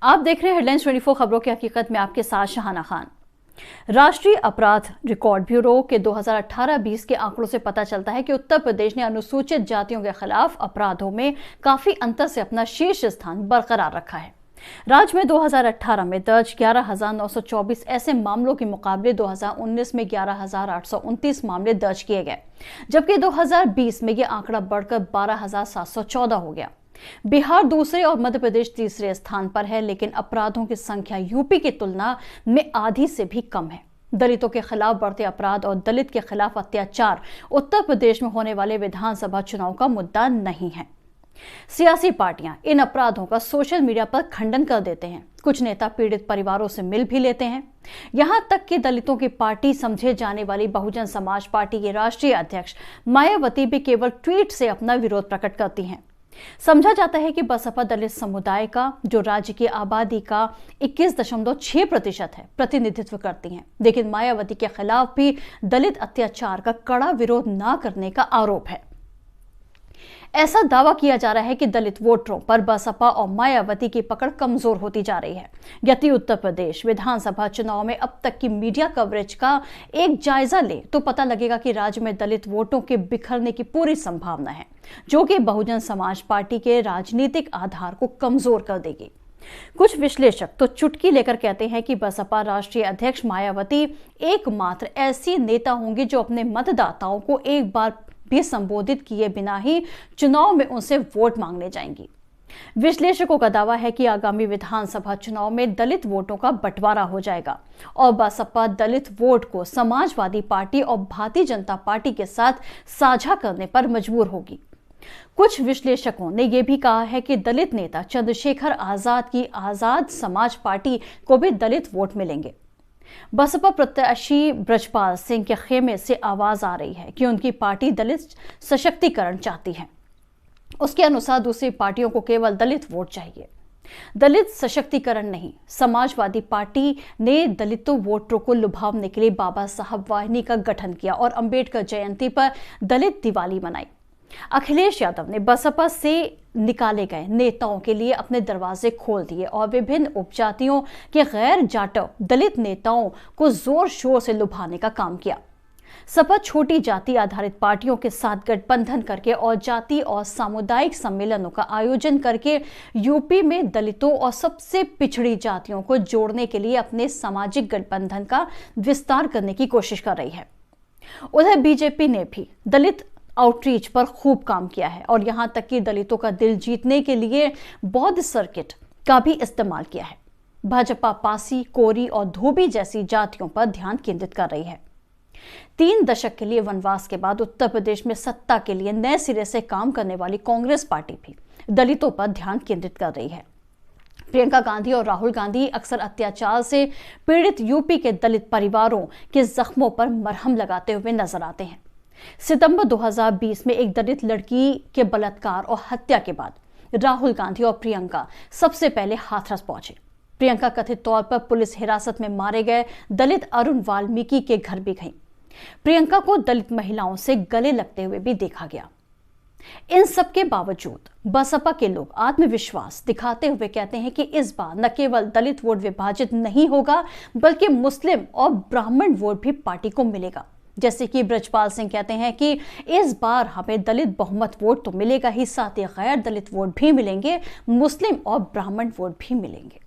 आप देख रहे हैं हेडलाइंस 24 खबरों की हकीकत में आपके साथ शहाना खान। राष्ट्रीय अपराध रिकॉर्ड ब्यूरो के 2018-20 के आंकड़ों से पता चलता है कि उत्तर प्रदेश ने अनुसूचित जातियों के खिलाफ अपराधों में काफी अंतर से अपना शीर्ष स्थान बरकरार रखा है। राज्य में 2018 में दर्ज 11,924 ऐसे मामलों के मुकाबले 2019 में 11,829 मामले दर्ज किए गए, जबकि 2020 में यह आंकड़ा बढ़कर 12,714 हो गया। बिहार दूसरे और मध्य प्रदेश तीसरे स्थान पर है, लेकिन अपराधों की संख्या यूपी की तुलना में आधी से भी कम है। दलितों के खिलाफ बढ़ते अपराध और दलित के खिलाफ अत्याचार उत्तर प्रदेश में होने वाले विधानसभा चुनाव का मुद्दा नहीं है। सियासी पार्टियां इन अपराधों का सोशल मीडिया पर खंडन कर देते हैं। कुछ नेता पीड़ित परिवारों से मिल भी लेते हैं। यहां तक कि दलितों की पार्टी समझे जाने वाली बहुजन समाज पार्टी के राष्ट्रीय अध्यक्ष मायावती भी केवल ट्वीट से अपना विरोध प्रकट करती हैं। समझा जाता है कि बसपा दलित समुदाय का, जो राज्य की आबादी का 21.6% है, प्रतिनिधित्व करती हैं, लेकिन मायावती के खिलाफ भी दलित अत्याचार का कड़ा विरोध न करने का आरोप है। ऐसा दावा किया जा रहा है कि दलित वोटरों पर बसपा और मायावती की पकड़ कमजोर होती जा रही है। यदि उत्तर प्रदेश विधानसभा चुनाव में अब तक की मीडिया कवरेज का एक जायजा ले तो पता लगेगा कि राज्य में दलित वोटों के बिखरने की पूरी संभावना है, जो कि बहुजन समाज पार्टी के राजनीतिक आधार को कमजोर कर देगी। कुछ विश्लेषक तो चुटकी लेकर कहते हैं कि बसपा राष्ट्रीय अध्यक्ष मायावती एकमात्र ऐसी नेता होंगी जो अपने मतदाताओं को एक बार भी संबोधित किए बिना ही चुनाव में उनसे वोट मांगने जाएंगी। विश्लेषकों का दावा है कि आगामी विधानसभा चुनाव में दलित वोटों का बंटवारा हो जाएगा और बसपा दलित वोट को समाजवादी पार्टी और भारतीय जनता पार्टी के साथ साझा करने पर मजबूर होगी। कुछ विश्लेषकों ने यह भी कहा है कि दलित नेता चंद्रशेखर आजाद की आजाद समाज पार्टी को भी दलित वोट मिलेंगे। बसपा प्रत्याशी ब्रजपाल सिंह के खेमे से आवाज आ रही है कि उनकी पार्टी दलित सशक्तिकरण चाहती है। उसके अनुसार दूसरी पार्टियों को केवल दलित वोट चाहिए, दलित सशक्तिकरण नहीं। समाजवादी पार्टी ने दलितों वोटरों को लुभावने के लिए बाबा साहब वाहिनी का गठन किया और अंबेडकर जयंती पर दलित दिवाली मनाई। अखिलेश यादव ने बसपा से निकाले गए नेताओं के लिए अपने दरवाजे खोल दिए और विभिन्न उपजातियों के गैर जाटव दलित नेताओं को जोर शोर से लुभाने का काम किया। सपा छोटी जाति आधारित पार्टियों के साथ गठबंधन करके और जाति और सामुदायिक सम्मेलनों का आयोजन करके यूपी में दलितों और सबसे पिछड़ी जातियों को जोड़ने के लिए अपने सामाजिक गठबंधन का विस्तार करने की कोशिश कर रही है। उधर बीजेपी ने भी दलित आउटरीच पर खूब काम किया है और यहां तक कि दलितों का दिल जीतने के लिए बौद्ध सर्किट का भी इस्तेमाल किया है। भाजपा पासी, कोरी और धोबी जैसी जातियों पर ध्यान केंद्रित कर रही है। 3 दशक के लिए वनवास के बाद उत्तर प्रदेश में सत्ता के लिए नए सिरे से काम करने वाली कांग्रेस पार्टी भी दलितों पर ध्यान केंद्रित कर रही है। प्रियंका गांधी और राहुल गांधी अक्सर अत्याचार से पीड़ित यूपी के दलित परिवारों के जख्मों पर मरहम लगाते हुए नजर आते हैं। सितंबर 2020 में एक दलित लड़की के बलात्कार और हत्या के बाद राहुल गांधी और प्रियंका सबसे पहले हाथरस पहुंचे। प्रियंका कथित तौर पर पुलिस हिरासत में मारे गए दलित अरुण वाल्मीकि के घर भी गईं। प्रियंका को दलित महिलाओं से गले लगते हुए भी देखा गया। इन सब के बावजूद बसपा के लोग आत्मविश्वास दिखाते हुए कहते हैं कि इस बार न केवल दलित वोट विभाजित नहीं होगा, बल्कि मुस्लिम और ब्राह्मण वोट भी पार्टी को मिलेगा। जैसे कि ब्रजपाल सिंह कहते हैं कि इस बार हमें दलित बहुमत वोट तो मिलेगा ही, साथ ही गैर दलित वोट भी मिलेंगे, मुस्लिम और ब्राह्मण वोट भी मिलेंगे।